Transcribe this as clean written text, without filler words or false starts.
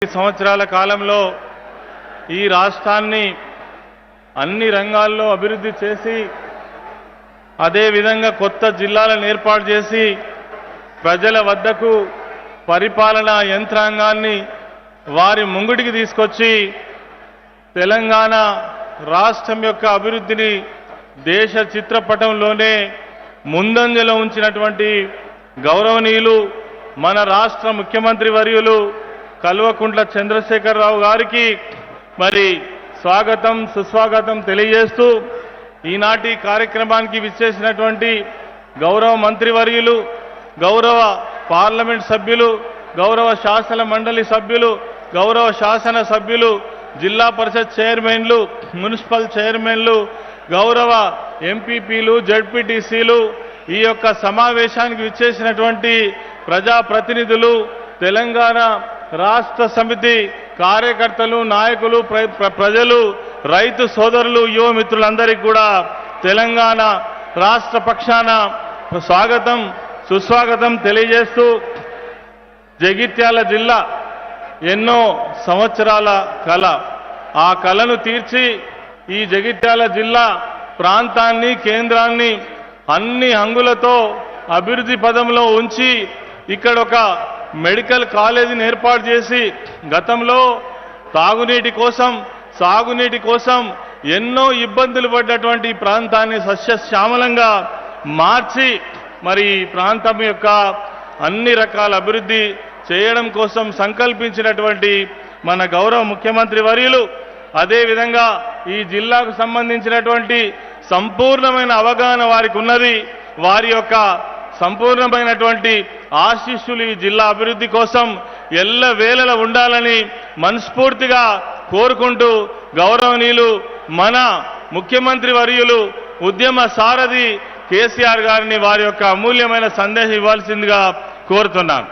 సంవత్సరాల కాలంలో ఈ రాష్ట్రాన్ని అన్ని రంగాల్లో అభివృద్ధి చేసి అదే విధంగా కొత్త జిల్లాలను ఏర్పాటు చేసి ప్రజల వద్దకు పరిపాలనా యంత్రాంగాన్ని వారి ముంగిటికి తీసుకొచ్చి తెలంగాణ రాష్ట్రం యొక్క అభివృద్ధిని దేశ చిత్రపటంలోనే ముందంజలో ఉంచినటువంటి గౌరవనీయులు మన రాష్ట్ర ముఖ్యమంత్రి వర్యులు కల్వకుంట్ల చంద్రశేఖరరావు గారికి మరి స్వాగతం సుస్వాగతం తెలియజేస్తూ ఈనాటి కార్యక్రమానికి విచ్చేసినటువంటి గౌరవ మంత్రివర్యులు గౌరవ పార్లమెంట్ సభ్యులు గౌరవ శాసన మండలి సభ్యులు గౌరవ శాసన సభ్యులు జిల్లా పరిషత్ చైర్మన్లు మున్సిపల్ చైర్మన్లు గౌరవ ఎంపీపీలు జడ్పీటీసీలు ఈ యొక్క సమావేశానికి విచ్చేసినటువంటి ప్రజాప్రతినిధులు తెలంగాణ రాష్ట్ర సమితి కార్యకర్తలు నాయకులు ప్రజలు రైతు సోదరులు యువ మిత్రులందరికీ కూడా తెలంగాణ రాష్ట్ర పక్షాన స్వాగతం సుస్వాగతం తెలియజేస్తూ జగిత్యాల జిల్లా ఎన్నో సంవత్సరాల కళ ఆ కళను తీర్చి ఈ జగిత్యాల జిల్లా ప్రాంతాన్ని కేంద్రాన్ని అన్ని హంగులతో అభివృద్ధి పదంలో ఉంచి ఇక్కడ ఒక మెడికల్ కాలేజీని ఏర్పాటు చేసి గతంలో తాగునీటి కోసం సాగునీటి కోసం ఎన్నో ఇబ్బందులు పడ్డటువంటి ప్రాంతాన్ని సస్యశ్యామలంగా మార్చి మరి ఈ ప్రాంతం యొక్క అన్ని రకాల అభివృద్ధి చేయడం కోసం సంకల్పించినటువంటి మన గౌరవ ముఖ్యమంత్రి వర్యులు అదేవిధంగా ఈ జిల్లాకు సంబంధించినటువంటి సంపూర్ణమైన అవగాహన వారికి ఉన్నది వారి యొక్క సంపూర్ణమైనటువంటి ఆశీస్సులు ఈ జిల్లా అభివృద్ధి కోసం ఎల్లవేళలా ఉండాలని మనస్ఫూర్తిగా కోరుకుంటూ గౌరవనీయులు మన ముఖ్యమంత్రి వర్యులు ఉద్యమ సారథి కేసీఆర్ గారిని వారి యొక్క అమూల్యమైన సందేశం ఇవ్వాల్సిందిగా కోరుతున్నాను.